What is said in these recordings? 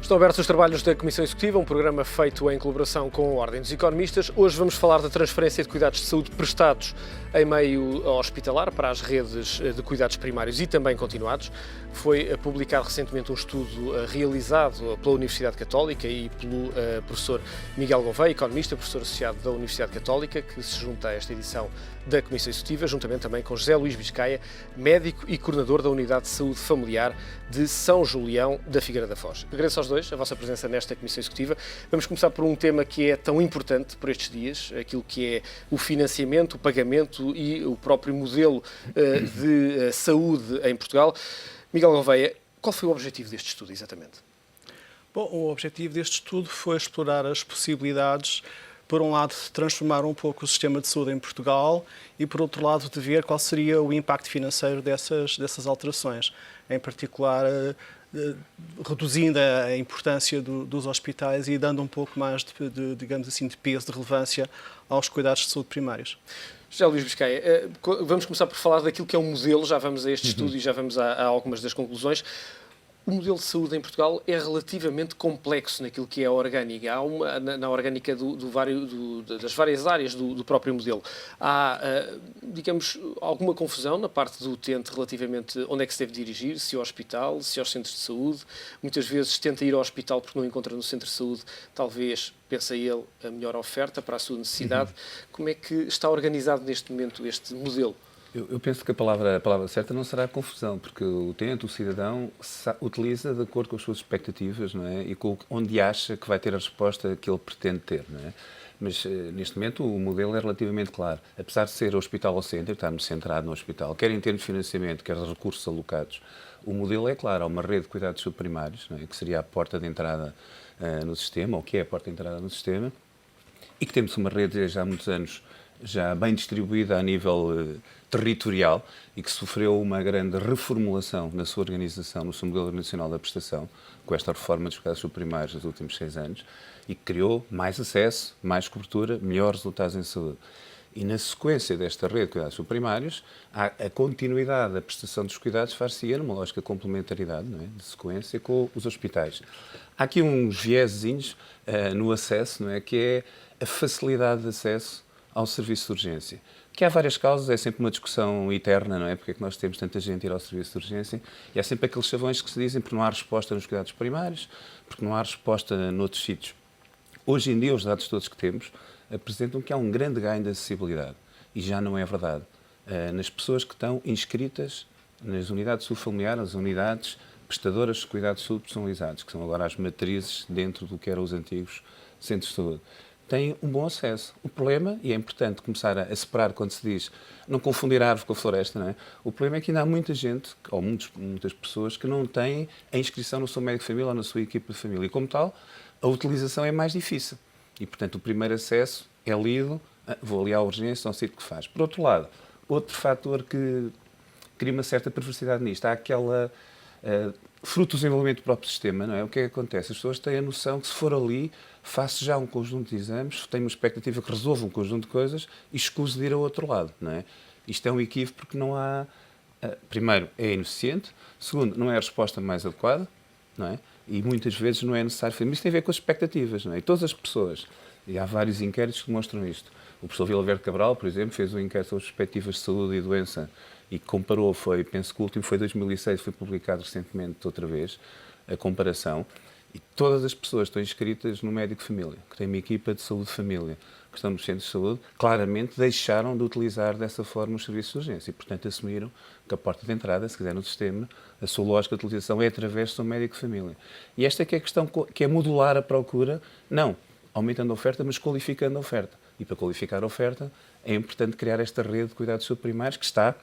Estão abertos os trabalhos da Comissão Executiva, um programa feito em colaboração com a Ordem dos Economistas. Hoje vamos falar da transferência de cuidados de saúde prestados em meio hospitalar para as redes de cuidados primários e também continuados. Foi publicado recentemente um estudo realizado pela Universidade Católica e pelo professor Miguel Gouveia, economista, professor associado da Universidade Católica, que se junta a esta edição da Comissão Executiva, juntamente também com José Luís Biscaia, médico e coordenador da Unidade de Saúde Familiar de São Julião da Figueira da Foz. Agradeço aos dois a vossa presença nesta Comissão Executiva. Vamos começar por um tema que é tão importante por estes dias, aquilo que é o financiamento, o pagamento e o próprio modelo de saúde em Portugal. Miguel Gouveia, qual foi o objetivo deste estudo, exatamente? Bom, o objetivo deste estudo foi explorar as possibilidades, por um lado, de transformar um pouco o sistema de saúde em Portugal e, por outro lado, de ver qual seria o impacto financeiro dessas alterações. Em particular, reduzindo a importância dos hospitais e dando um pouco mais digamos assim, de peso, de relevância aos cuidados de saúde primários. José Luís Biscaia, vamos começar por falar daquilo que é um modelo, já vamos a este estudo e já vamos a algumas das conclusões. O modelo de saúde em Portugal é relativamente complexo naquilo que é a orgânica. Há na orgânica das várias áreas do próprio modelo. Há, digamos, alguma confusão na parte do utente relativamente onde é que se deve dirigir, se ao hospital, se aos centros de saúde. Muitas vezes tenta ir ao hospital porque não encontra no centro de saúde, talvez, pensa ele, a melhor oferta para a sua necessidade. Como é que está organizado neste momento este modelo? Eu penso que a palavra certa não será confusão, porque o utente, o cidadão, utiliza de acordo com as suas expectativas, não é? E com onde acha que vai ter a resposta que ele pretende ter, não é? Mas, neste momento, o modelo é relativamente claro. Apesar de ser hospital ao centro, estarmos centrado no hospital, quer em termos de financiamento, quer de recursos alocados, o modelo é claro. Há uma rede de cuidados subprimários, não é? Que seria a porta de entrada no sistema, ou que é a porta de entrada no sistema, e que temos uma rede já há muitos anos já bem distribuída a nível territorial e que sofreu uma grande reformulação na sua organização, no seu modelo nacional da prestação, com esta reforma dos cuidados subprimários dos últimos 6 anos, e que criou mais acesso, mais cobertura, melhores resultados em saúde. E na sequência desta rede de cuidados subprimários, a continuidade da prestação dos cuidados far-se-ia numa lógica de complementaridade, não é? De sequência com os hospitais. Há aqui uns viezinhos no acesso, não é? Que é a facilidade de acesso ao serviço de urgência. Que há várias causas, é sempre uma discussão eterna, não é? Porque é que nós temos tanta gente a ir ao serviço de urgência? E há sempre aqueles chavões que se dizem porque não há resposta nos cuidados primários, porque não há resposta noutros sítios. Hoje em dia, os dados todos que temos apresentam que há um grande ganho de acessibilidade. E já não é verdade. Nas pessoas que estão inscritas nas unidades de saúde familiar, nas unidades prestadoras de cuidados de saúde personalizados, que são agora as matrizes dentro do que eram os antigos centros de saúde, têm um bom acesso. O problema, e é importante começar a separar quando se diz não confundir a árvore com a floresta, não é? O problema é que ainda há muita gente, ou muitas pessoas, que não têm a inscrição no seu médico de família ou na sua equipa de família. E, como tal, a utilização é mais difícil. E, portanto, o primeiro acesso é lido, vou ali à urgência, ao sítio que faz. Por outro lado, outro fator que cria uma certa perversidade nisto, há aquela fruto do desenvolvimento do próprio sistema, não é? O que é que acontece? As pessoas têm a noção que se for ali, faço já um conjunto de exames, tenho uma expectativa que resolva um conjunto de coisas e escuso de ir ao outro lado, não é? Isto é um equívoco porque não há... primeiro, é ineficiente. Segundo, não é a resposta mais adequada, não é? E muitas vezes não é necessário fazer. Mas isto tem a ver com as expectativas, não é? E todas as pessoas, e há vários inquéritos que mostram isto. O professor Vila Verde Cabral, por exemplo, fez um inquérito sobre as perspectivas de saúde e doença e comparou, penso que o último foi 2006, foi publicado recentemente outra vez, a comparação, e todas as pessoas que estão inscritas no médico de família, que têm uma equipa de saúde de família, que estão nos centros de saúde, claramente deixaram de utilizar dessa forma os serviços de urgência e, portanto, assumiram que a porta de entrada, se quiser, no sistema, a sua lógica de utilização é através do seu médico de família. E esta é que é a questão, que é modular a procura, não aumentando a oferta, mas qualificando a oferta. E para qualificar a oferta, é importante criar esta rede de cuidados subprimários que está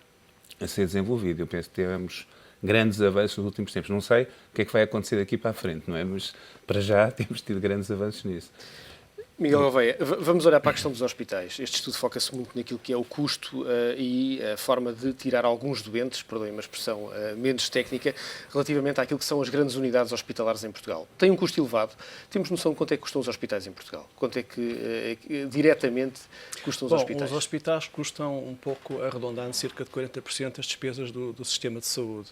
a ser desenvolvida. Eu penso que tivemos grandes avanços nos últimos tempos. Não sei o que é que vai acontecer daqui para a frente, não é? Mas, para já, temos tido grandes avanços nisso. Miguel Gouveia, vamos olhar para a questão dos hospitais. Este estudo foca-se muito naquilo que é o custo e a forma de tirar alguns doentes, perdoem uma expressão menos técnica, relativamente àquilo que são as grandes unidades hospitalares em Portugal. Tem um custo elevado. Temos noção de quanto é que custam os hospitais em Portugal? Quanto é que diretamente custam os hospitais? Os hospitais custam um pouco, arredondando, cerca de 40% das despesas do sistema de saúde.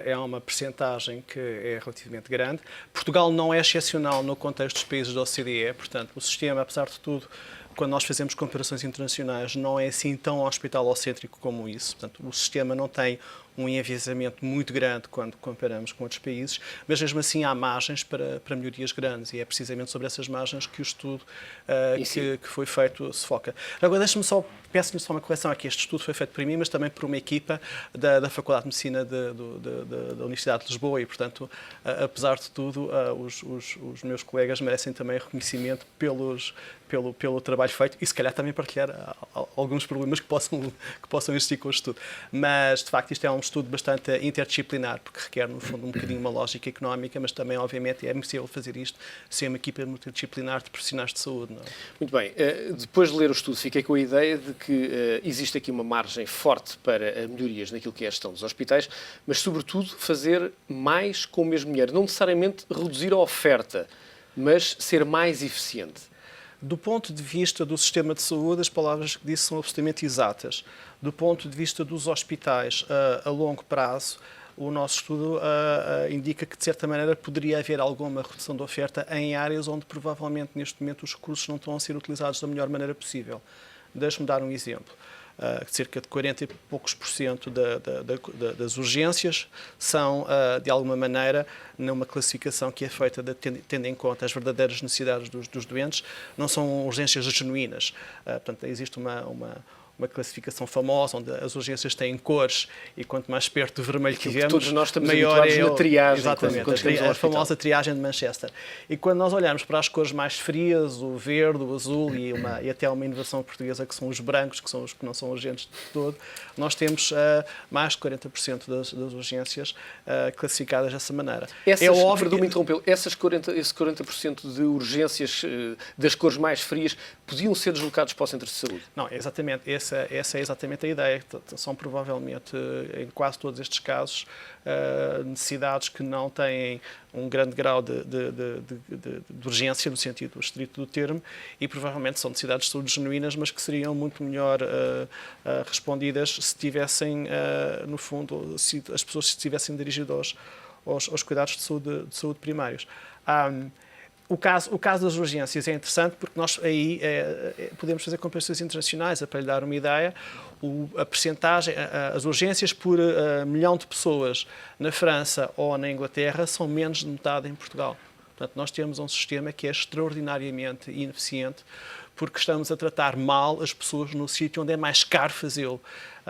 é uma percentagem que é relativamente grande. Portugal não é excepcional no contexto dos países da OCDE, portanto, o sistema, apesar de tudo, quando nós fazemos comparações internacionais, não é assim tão hospitalocêntrico como isso. Portanto, o sistema não tem um enviesamento muito grande quando comparamos com outros países, mas mesmo assim há margens para melhorias grandes e é precisamente sobre essas margens que o estudo que foi feito se foca. Agora, peço-lhe só uma correção aqui. Este estudo foi feito por mim, mas também por uma equipa da Faculdade de Medicina da Universidade de Lisboa e, portanto, apesar de tudo, os meus colegas merecem também reconhecimento pelo trabalho feito e, se calhar, também partilhar alguns problemas que possam existir com o estudo. Mas, de facto, isto é um estudo bastante interdisciplinar, porque requer, no fundo, um bocadinho uma lógica económica, mas também, obviamente, é possível fazer isto sem uma equipa multidisciplinar de profissionais de saúde. Não é? Muito bem. Depois de ler o estudo, fiquei com a ideia de que existe aqui uma margem forte para melhorias naquilo que é a gestão dos hospitais, mas, sobretudo, fazer mais com o mesmo dinheiro. Não necessariamente reduzir a oferta, mas ser mais eficiente. Do ponto de vista do sistema de saúde, as palavras que disse são absolutamente exatas. Do ponto de vista dos hospitais a longo prazo, o nosso estudo indica que, de certa maneira, poderia haver alguma redução de oferta em áreas onde, provavelmente, neste momento, os recursos não estão a ser utilizados da melhor maneira possível. Deixe-me dar um exemplo. Cerca de 40 e poucos % das urgências são, de alguma maneira, numa classificação que é feita tendo em conta as verdadeiras necessidades dos doentes, não são urgências genuínas. Portanto, existe uma classificação famosa, onde as urgências têm cores e quanto mais perto do vermelho tivemos, todos nós estamos maior é na triagem. Exatamente, a famosa triagem de Manchester. E quando nós olhamos para as cores mais frias, o verde, o azul e até uma inovação portuguesa que são os brancos, que são os que não são urgentes de todo, nós temos mais de 40% das urgências classificadas dessa maneira. É óbvio, me interrompeu, esse 40% de urgências das cores mais frias podiam ser deslocados para o centro de saúde? Não, exatamente. Essa é exatamente a ideia. São provavelmente, em quase todos estes casos, necessidades que não têm um grande grau de urgência, no sentido estrito do termo, e provavelmente são necessidades de saúde genuínas, mas que seriam muito melhor respondidas se tivessem, no fundo, se as pessoas se tivessem dirigido aos cuidados de saúde primários. O caso das urgências é interessante porque nós aí podemos fazer comparações internacionais. Para lhe dar uma ideia, a percentagem, as urgências por milhão de pessoas na França ou na Inglaterra são menos de metade em Portugal. Portanto, nós temos um sistema que é extraordinariamente ineficiente porque estamos a tratar mal as pessoas no sítio onde é mais caro fazê-lo.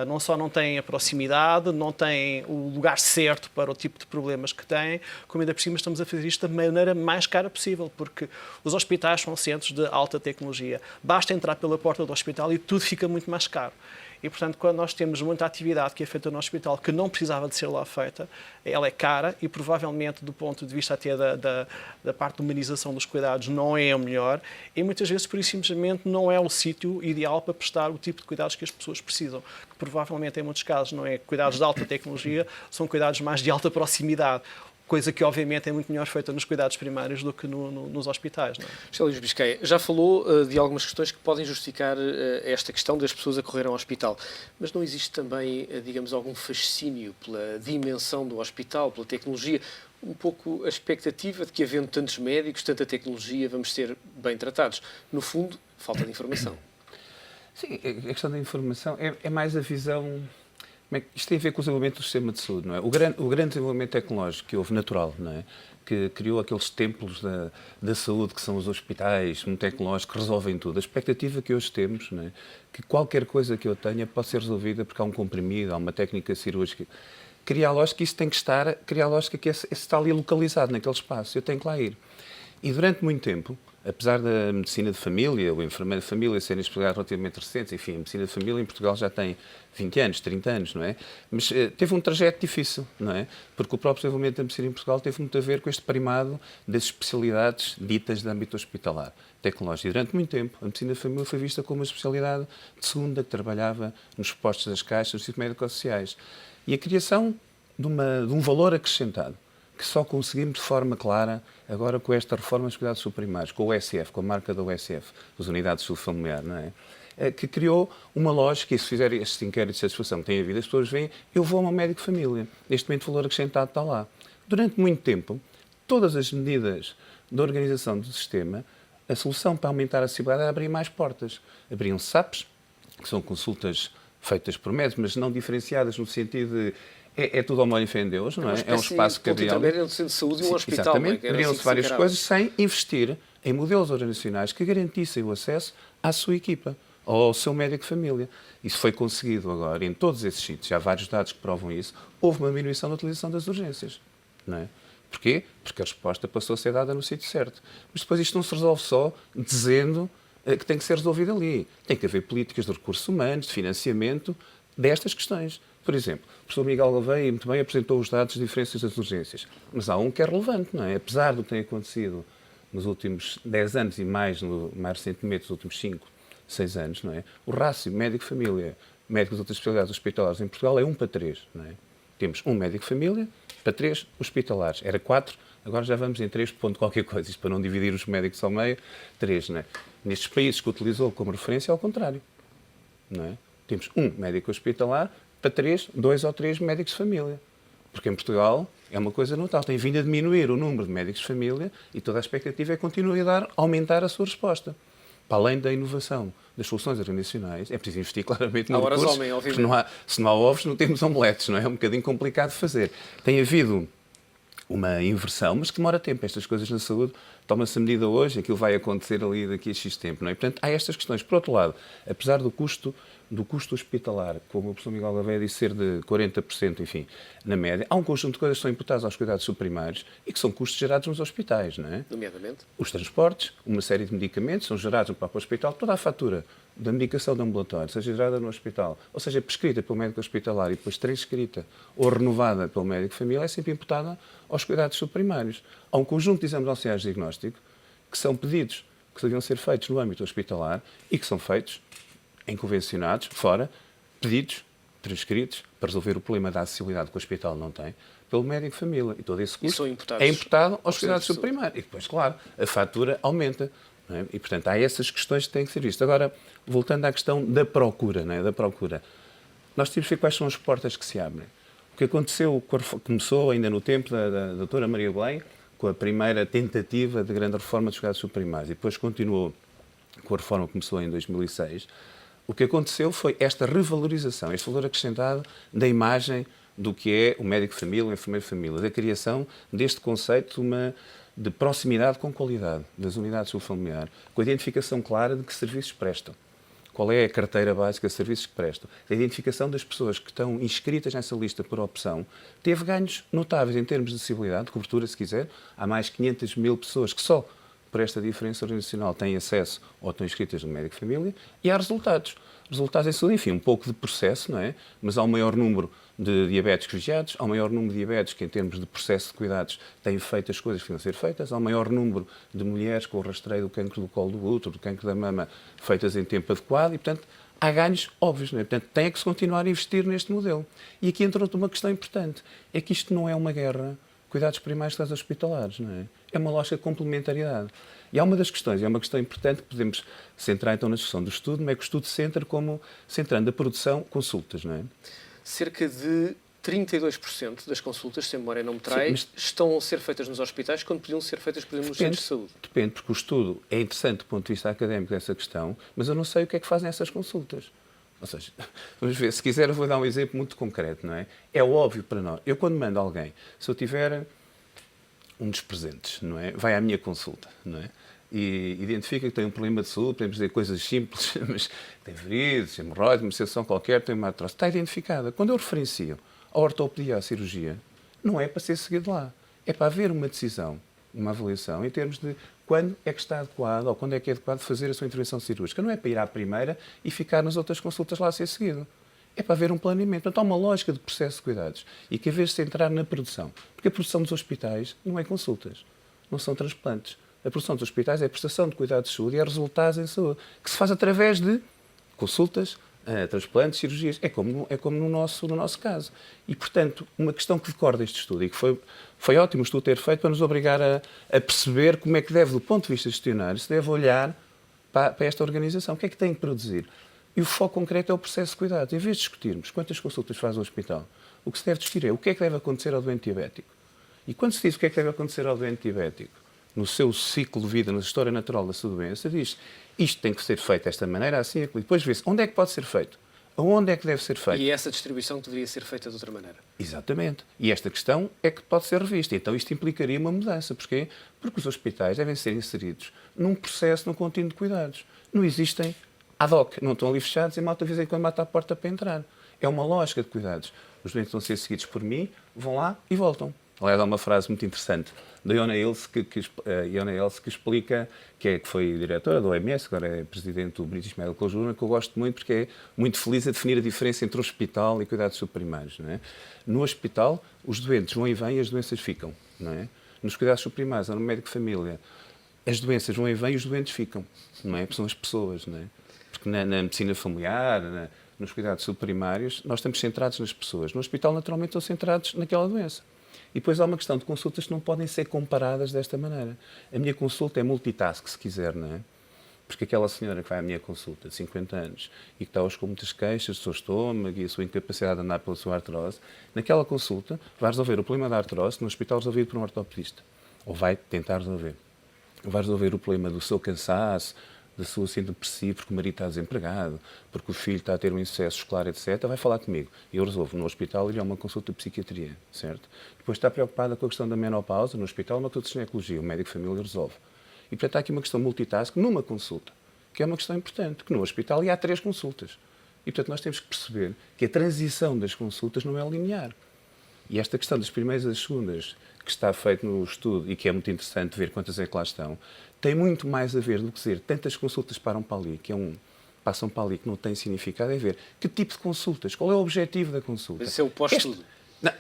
Não só não têm a proximidade, não têm o lugar certo para o tipo de problemas que têm, como ainda por cima estamos a fazer isto da maneira mais cara possível, porque os hospitais são centros de alta tecnologia. Basta entrar pela porta do hospital e tudo fica muito mais caro. E, portanto, quando nós temos muita atividade que é feita no hospital que não precisava de ser lá feita, ela é cara e, provavelmente, do ponto de vista até da parte de humanização dos cuidados, não é o melhor e, muitas vezes, por isso, simplesmente, não é o sítio ideal para prestar o tipo de cuidados que as pessoas precisam. Que, provavelmente, em muitos casos, não é cuidados de alta tecnologia, são cuidados mais de alta proximidade. Coisa que, obviamente, é muito melhor feita nos cuidados primários do que nos hospitais. Não é? José Luís Biscaia, já falou de algumas questões que podem justificar esta questão das pessoas a correr ao hospital, mas não existe também, digamos, algum fascínio pela dimensão do hospital, pela tecnologia, um pouco a expectativa de que, havendo tantos médicos, tanta tecnologia, vamos ser bem tratados. No fundo, falta de informação. Sim, a questão da informação é mais a visão... Isto tem a ver com o desenvolvimento do sistema de saúde, não é? O grande desenvolvimento tecnológico que houve natural, não é? Que criou aqueles templos da saúde que são os hospitais, muito tecnológicos, que resolvem tudo. A expectativa que hoje temos, não é? Que qualquer coisa que eu tenha pode ser resolvida porque há um comprimido, há uma técnica cirúrgica. Cria a lógica que isso tem que estar, cria a lógica que esse está ali localizado naquele espaço, eu tenho que lá ir. E durante muito tempo, apesar da medicina de família, o enfermeiro de família serem especialidades relativamente recentes, enfim, a medicina de família em Portugal já tem 20 anos, 30 anos, não é? Mas teve um trajeto difícil, não é? Porque o próprio desenvolvimento da medicina em Portugal teve muito a ver com este primado das especialidades ditas de âmbito hospitalar, tecnológico. E durante muito tempo, a medicina de família foi vista como uma especialidade de segunda, que trabalhava nos postos das caixas, nos serviços médico-sociais. E a criação de um valor acrescentado, que só conseguimos de forma clara agora com esta reforma dos cuidados subprimários, com o USF, com a marca da USF, as Unidades de Saúde Familiar, não é? que criou uma lógica, e se fizer este inquérito de satisfação que tem havido, as pessoas veem, eu vou a um médico de família. Neste momento o valor acrescentado está lá. Durante muito tempo, todas as medidas de organização do sistema, a solução para aumentar a acessibilidade era abrir mais portas. Abriam SAPs, que são consultas feitas por médicos, mas não diferenciadas no sentido de é tudo ao molho e fé em Deus, não é? É um espaço que abria... Também era um centro de saúde e um hospital. Exatamente, abriam-se várias coisas sem investir em modelos organizacionais que garantissem o acesso à sua equipa ou ao seu médico de família. Isso foi conseguido agora em todos esses sítios. Há vários dados que provam isso. Houve uma diminuição da utilização das urgências, não é? Porquê? Porque a resposta passou a ser dada no sítio certo. Mas depois isto não se resolve só dizendo que tem que ser resolvido ali. Tem que haver políticas de recursos humanos, de financiamento destas questões. Por exemplo, o professor Miguel Gouveia muito bem apresentou os dados de diferenças das urgências. Mas há um que é relevante, não é? Apesar do que tem acontecido nos últimos 10 anos e mais recentemente, nos últimos 5, 6 anos, não é? O rácio médico-família, médicos de outras especialidades hospitalares em Portugal é 1 para 3, não é? Temos um médico-família para 3 hospitalares. Era 4, agora já vamos em 3 ponto qualquer coisa. Isto para não dividir os médicos ao meio, 3, não é? Nestes países que utilizou como referência, é ao contrário, não é? Temos um médico hospitalar para 2 ou 3 médicos de família. Porque em Portugal é uma coisa notável. Tem vindo a diminuir o número de médicos de família e toda a expectativa é continuar a aumentar a sua resposta. Para além da inovação das soluções organizacionais, é preciso investir claramente no recurso, porque se não há ovos, não temos omeletes, não é? É um bocadinho complicado de fazer. Tem havido uma inversão, mas que demora tempo. Estas coisas na saúde, toma-se a medida hoje, aquilo vai acontecer ali daqui a X tempo, não é? Portanto, há estas questões. Por outro lado, apesar do custo hospitalar, como o professor Miguel Gouveia disse, ser de 40%, enfim, na média, há um conjunto de coisas que são imputadas aos cuidados subprimários e que são custos gerados nos hospitais, não é? Nomeadamente? Os transportes, uma série de medicamentos são gerados no próprio hospital, toda a fatura da medicação de ambulatório, seja gerada no hospital, ou seja, prescrita pelo médico hospitalar e depois transcrita ou renovada pelo médico de família, é sempre imputada aos cuidados subprimários. Há um conjunto de exames auxiliares de diagnóstico que são pedidos, que deviam ser feitos no âmbito hospitalar e que são feitos em convencionados, fora, pedidos, transcritos, para resolver o problema da acessibilidade que o hospital não tem, pelo médico de família. E todo esse custo é imputado aos cuidados subprimários. E depois, claro, a fatura aumenta. Não é? E, portanto, há essas questões que têm que ser vistas. Agora, voltando à questão da procura, não é? Da procura. Nós temos que ver quais são as portas que se abrem. O que aconteceu, começou ainda no tempo da doutora Maria Belém, com a primeira tentativa de grande reforma dos cuidados subprimários, e depois continuou com a reforma que começou em 2006, o que aconteceu foi esta revalorização, este valor acrescentado da imagem do que é o médico de família, o enfermeiro de família, da criação deste conceito de proximidade com qualidade das unidades de saúde familiar, com a identificação clara de que serviços prestam. Qual é a carteira básica de serviços que prestam? A identificação das pessoas que estão inscritas nessa lista por opção teve ganhos notáveis em termos de acessibilidade, de cobertura, se quiser. Há mais de 500 mil pessoas que só por esta diferença organizacional têm acesso ou estão inscritas no médico de família, e há resultados. Resultados em saúde, enfim, um pouco de processo, não é? Mas há um maior número de diabéticos vigiados, há um maior número de diabéticos que, em termos de processo de cuidados, têm feito as coisas que deviam ser feitas, há um maior número de mulheres com o rastreio do cancro do colo do útero, do cancro da mama, feitas em tempo adequado, e, portanto, há ganhos óbvios, não é? Portanto, tem que se continuar a investir neste modelo. E aqui entra outra uma questão importante, é que isto não é uma guerra cuidados primários das hospitalares, não é? É uma lógica de complementariedade. E há uma das questões, é uma questão importante que podemos centrar então na discussão do estudo, mas é que o estudo centra como centrando a produção, consultas, não é? Cerca de 32% das consultas, se a memória não me trai, estão a ser feitas nos hospitais quando podiam ser feitas, por exemplo, nos centros de saúde. Depende, porque o estudo é interessante do ponto de vista académico dessa questão, mas eu não sei o que é que fazem essas consultas. Ou seja, vamos ver, se quiser eu vou dar um exemplo muito concreto, não é? É óbvio para nós. Eu quando mando alguém, se eu tiver um dos presentes, não é? Vai à minha consulta, não é? E identifica que tem um problema de saúde, podemos dizer coisas simples, mas tem varizes, hemorroides, uma situação qualquer, tem uma artrose. Está identificada. Quando eu referencio a ortopedia, a cirurgia, não é para ser seguido lá. É para haver uma decisão, uma avaliação em termos de quando é que está adequado ou quando é que é adequado fazer a sua intervenção cirúrgica. Não é para ir à primeira e ficar nas outras consultas lá a ser seguido. É para haver um planeamento. Então há uma lógica de processo de cuidados e que, em vez de se entrar na produção, porque a produção dos hospitais não é consultas, não são transplantes. A produção dos hospitais é a prestação de cuidados de saúde e é resultados em saúde, que se faz através de consultas, transplantes, cirurgias. É como no nosso caso. E, portanto, uma questão que decorre deste estudo, e que foi ótimo o estudo ter feito para nos obrigar a perceber como é que deve, do ponto de vista gestionário, se deve olhar para esta organização. O que é que tem que produzir? E o foco concreto é o processo de cuidados. Em vez de discutirmos quantas consultas faz o hospital, o que se deve discutir é o que é que deve acontecer ao doente diabético. E quando se diz o que é que deve acontecer ao doente diabético, no seu ciclo de vida, na história natural da sua doença, diz isto tem que ser feito desta maneira, assim, e depois vê-se onde é que pode ser feito, aonde é que deve ser feito. E essa distribuição que deveria ser feita de outra maneira. Exatamente. E esta questão é que pode ser revista. Então isto implicaria uma mudança. Porquê? Porque os hospitais devem ser inseridos num processo, num contínuo de cuidados. Não existem ad hoc, não estão ali fechados e a malta de vez em quando bate à porta para entrar. É uma lógica de cuidados. Os doentes vão ser seguidos por mim, vão lá e voltam. Aliás, há uma frase muito interessante da Iona Ilse que explica, que foi diretora da OMS, agora é presidente do British Medical Journal, que eu gosto muito porque é muito feliz a definir a diferença entre o hospital e cuidados subprimários. Não é? No hospital, os doentes vão e vêm e as doenças ficam. Não é? Nos cuidados subprimários, ou no médico de família, as doenças vão e vêm e os doentes ficam. Não é? Porque são as pessoas. Não é? Porque na medicina familiar, nos cuidados subprimários, nós estamos centrados nas pessoas. No hospital, naturalmente, estão centrados naquela doença. E depois há uma questão de consultas que não podem ser comparadas desta maneira. A minha consulta é multitask, se quiser, não é? Porque aquela senhora que vai à minha consulta, de 50 anos, e que está hoje com muitas queixas do seu estômago e a sua incapacidade de andar pela sua artrose, naquela consulta vai resolver o problema da artrose no hospital resolvido por um ortopedista. Ou vai tentar resolver. Vai resolver o problema do seu cansaço, da sua síndrome depressiva, porque o marido está desempregado, porque o filho está a ter um insucesso escolar, etc., vai falar comigo. E eu resolvo no hospital e é uma consulta de psiquiatria, certo? Depois está preocupada com a questão da menopausa, no hospital, uma consulta de ginecologia, o médico de família resolve. E, portanto, há aqui uma questão multitask numa consulta, que é uma questão importante, que no hospital há 3 consultas. E, portanto, nós temos que perceber que a transição das consultas não é linear. E esta questão das primeiras e das segundas, que está feito no estudo e que é muito interessante ver quantas é que lá estão, tem muito mais a ver do que dizer tantas consultas param para ali, passam para ali que não tem significado, é ver que tipo de consultas, qual é o objetivo da consulta. Esse é o pós-estudo. Não,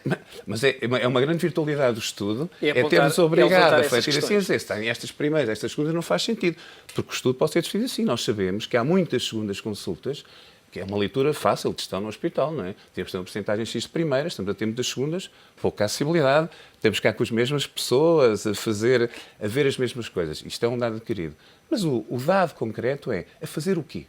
mas é uma grande virtualidade do estudo, é ter-nos obrigado a refletir assim, se tem estas primeiras, estas segundas, não faz sentido, porque o estudo pode ser definido assim. Nós sabemos que há muitas segundas consultas, que é uma leitura fácil de gestão no hospital, não é? Temos uma porcentagem X de primeiras, estamos a tempo das segundas, pouca acessibilidade, temos cá com as mesmas pessoas a ver as mesmas coisas. Isto é um dado adquirido. Mas o dado concreto é a fazer o quê?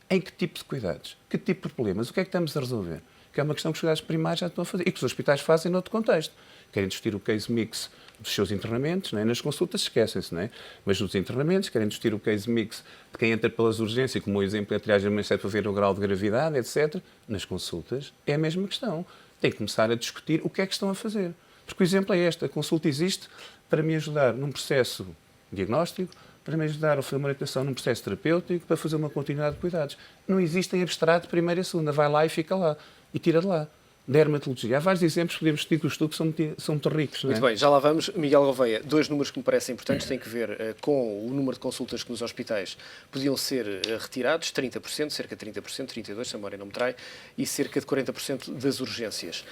Em que tipo de cuidados? Que tipo de problemas? O que é que estamos a resolver? Que é uma questão que os cuidados primários já estão a fazer e que os hospitais fazem noutro contexto. Querem discutir o case mix dos seus internamentos, não é? Nas consultas esquecem-se, não é? Mas nos internamentos querem discutir o case mix de quem entra pelas urgências, como o exemplo é a triagem de para ver o grau de gravidade, etc. Nas consultas é a mesma questão. Tem que começar a discutir o que é que estão a fazer. Porque o exemplo é este, a consulta existe para me ajudar num processo diagnóstico, para me ajudar a fazer uma orientação num processo terapêutico, para fazer uma continuidade de cuidados. Não existe em abstrato primeira e segunda. Vai lá e fica lá. E tira de lá. Dermatologia. Há vários exemplos que podemos discutir do estudo que são muito ricos. Muito bem, já lá vamos. Miguel Gouveia, 2 números que me parecem importantes têm que ver com o número de consultas que nos hospitais podiam ser retirados, 30%, cerca de 30%, 32%, se a memória não me trai, e cerca de 40% das urgências.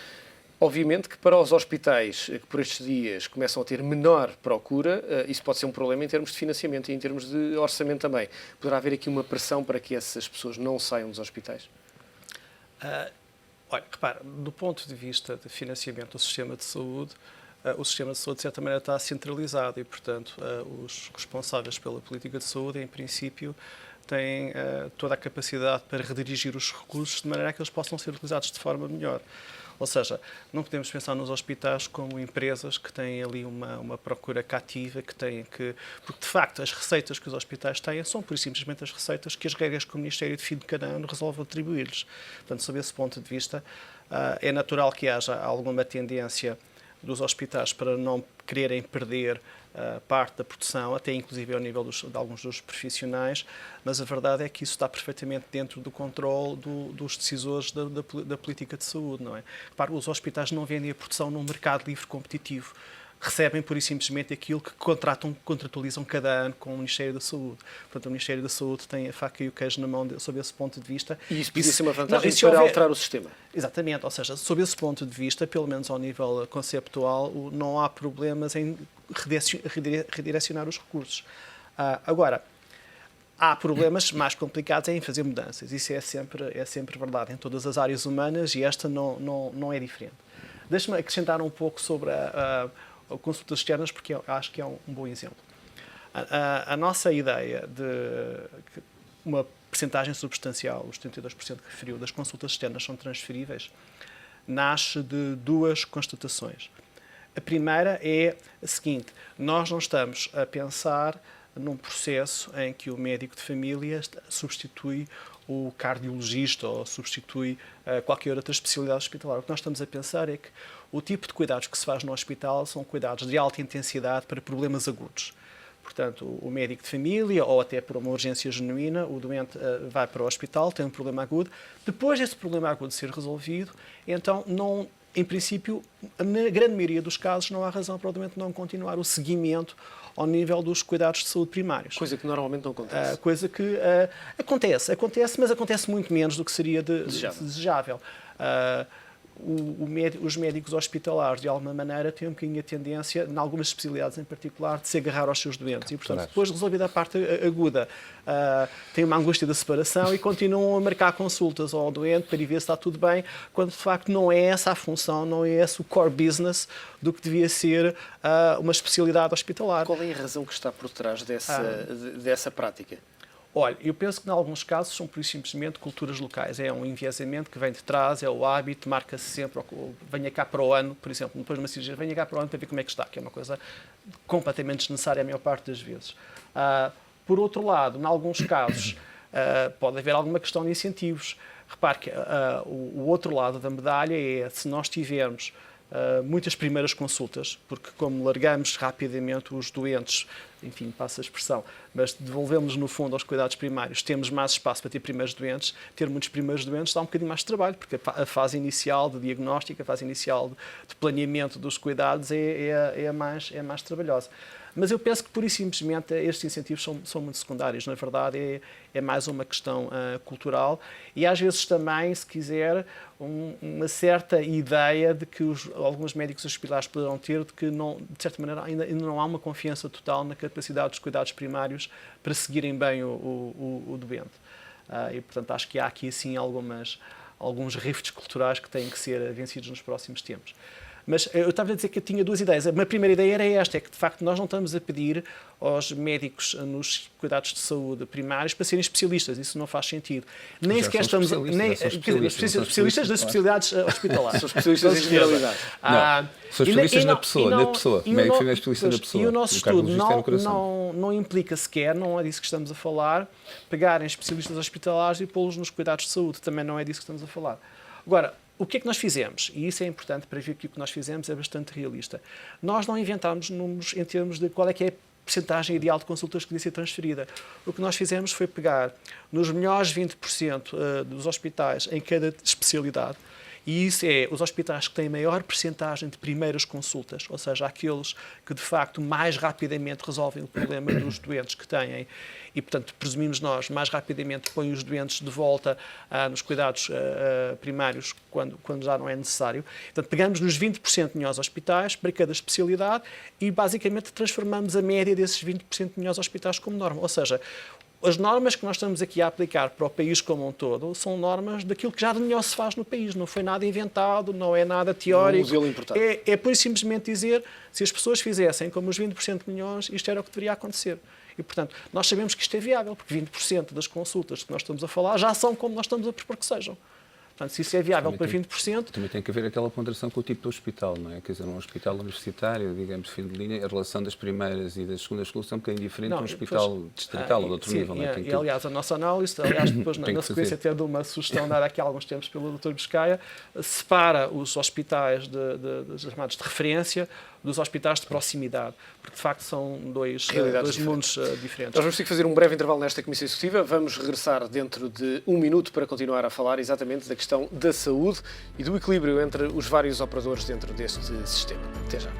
Obviamente que para os hospitais que por estes dias começam a ter menor procura, isso pode ser um problema em termos de financiamento e em termos de orçamento também. Poderá haver aqui uma pressão para que essas pessoas não saiam dos hospitais? Olha, repara, do ponto de vista de financiamento do sistema de saúde, o sistema de saúde, de certa maneira, está centralizado e, portanto, os responsáveis pela política de saúde, em princípio, têm toda a capacidade para redirigir os recursos de maneira a que eles possam ser utilizados de forma melhor. Ou seja, não podemos pensar nos hospitais como empresas que têm ali uma procura cativa, porque, de facto, as receitas que os hospitais têm são, por simplesmente, as receitas que as regras que o Ministério define cada ano resolve atribuir-lhes. Portanto, sob esse ponto de vista, é natural que haja alguma tendência dos hospitais para não quererem perder parte da produção, até inclusive ao nível de alguns dos profissionais, mas a verdade é que isso está perfeitamente dentro do controle dos decisores da política de saúde, não é? Repare, os hospitais não vendem a produção num mercado livre competitivo. Recebem, pura e simplesmente, aquilo que contratualizam cada ano com o Ministério da Saúde. Portanto, o Ministério da Saúde tem a faca e o queijo na mão sob esse ponto de vista. E isso podia ser uma vantagem para alterar o sistema. Exatamente, ou seja, sob esse ponto de vista, pelo menos ao nível conceptual, não há problemas em redirecionar os recursos. Agora, há problemas mais complicados em fazer mudanças. Isso é sempre verdade em todas as áreas humanas e esta não é diferente. Deixa-me acrescentar um pouco sobre consultas externas, porque eu acho que é um bom exemplo. A nossa ideia de uma percentagem substancial, os 72% que referiu, das consultas externas são transferíveis, nasce de duas constatações. A primeira é a seguinte: nós não estamos a pensar num processo em que o médico de família substitui o cardiologista ou substitui qualquer outra especialidade hospitalar. O que nós estamos a pensar é que o tipo de cuidados que se faz no hospital são cuidados de alta intensidade para problemas agudos. Portanto, o médico de família, ou até por uma urgência genuína, o doente vai para o hospital, tem um problema agudo. Depois desse problema agudo ser resolvido, então, não, em princípio, na grande maioria dos casos, não há razão para o doente não continuar o seguimento ao nível dos cuidados de saúde primários. Coisa que normalmente não acontece. Coisa que acontece, mas acontece muito menos do que seria desejável. Os médicos hospitalares, de alguma maneira, têm um bocadinho a tendência, em algumas especialidades em particular, de se agarrar aos seus doentes. E, portanto, depois de resolvida a parte aguda, têm uma angústia da separação e continuam a marcar consultas ao doente para ver se está tudo bem, quando, de facto, não é essa a função, não é esse o core business do que devia ser uma especialidade hospitalar. Qual é a razão que está por trás dessa prática? Olha, eu penso que, em alguns casos, são, por isso, simplesmente culturas locais. É um enviesamento que vem de trás, é o hábito, marca-se sempre, venha cá para o ano, por exemplo, depois de uma cirurgia, venha cá para o ano para ver como é que está, que é uma coisa completamente desnecessária a maior parte das vezes. Por outro lado, em alguns casos, pode haver alguma questão de incentivos. Repare que o outro lado da medalha é, se nós tivermos muitas primeiras consultas, porque como largamos rapidamente os doentes, enfim, passa a expressão, mas devolvemos no fundo aos cuidados primários, temos mais espaço para ter primeiros doentes, ter muitos primeiros doentes dá um bocadinho mais de trabalho, porque a fase inicial de diagnóstico, a fase inicial de planeamento dos cuidados é mais trabalhosa. Mas eu penso que, pura e simplesmente, estes incentivos são muito secundários. Na verdade, é mais uma questão cultural e, às vezes, também, se quiser, uma certa ideia de que alguns médicos hospitalares poderão ter de que, de certa maneira, ainda não há uma confiança total na capacidade dos cuidados primários para seguirem bem o doente. E, portanto, acho que há aqui, assim, alguns rifts culturais que têm que ser vencidos nos próximos tempos. Mas eu estava a dizer que eu tinha duas ideias. A minha primeira ideia era esta, é que, de facto, nós não estamos a pedir aos médicos nos cuidados de saúde primários para serem especialistas. Isso não faz sentido. Nem sequer estamos... especialistas das especialidades hospitalares. São especialistas em generalidade. São especialistas na pessoa. O médico é especialista na pessoa. E o nosso estudo não implica sequer, não é disso que estamos a falar, pegarem especialistas hospitalares e pô-los nos cuidados de saúde. Também não é disso que estamos a falar. Agora, o que é que nós fizemos? E isso é importante para ver que o que nós fizemos é bastante realista. Nós não inventámos números em termos de qual é que é a percentagem ideal de consultas que devia ser transferida. O que nós fizemos foi pegar nos melhores 20% dos hospitais em cada especialidade, e isso é os hospitais que têm maior percentagem de primeiras consultas, ou seja, aqueles que de facto mais rapidamente resolvem o problema dos doentes que têm e, portanto, presumimos nós, mais rapidamente põem os doentes de volta nos cuidados primários quando já não é necessário. Portanto, pegamos nos 20% de melhores hospitais para cada especialidade e basicamente transformamos a média desses 20% de melhores hospitais como norma. Ou seja, as normas que nós estamos aqui a aplicar para o país como um todo são normas daquilo que já de melhor se faz no país. Não foi nada inventado, não é nada teórico. É por isso simplesmente dizer, se as pessoas fizessem como os 20% melhores, isto era o que deveria acontecer. E, portanto, nós sabemos que isto é viável, porque 20% das consultas que nós estamos a falar já são como nós estamos a propor que sejam. Portanto, se isso é viável para 20%... Também tem que haver aquela ponderação com o tipo de hospital, não é? Quer dizer, um hospital universitário, digamos, fim de linha, a relação das primeiras e das segundas escolas é um bocadinho diferente de um hospital distrital ou de outro nível. Não é? Aliás, a nossa análise, depois na sequência até de uma sugestão dada aqui há alguns tempos pelo Dr. Biscaia, separa os hospitais chamados de referência dos hospitais de proximidade, porque de facto são dois mundos diferentes. Nós vamos ter que fazer um breve intervalo nesta Comissão Executiva. Vamos regressar dentro de um minuto para continuar a falar exatamente da questão da saúde e do equilíbrio entre os vários operadores dentro deste sistema. Até já.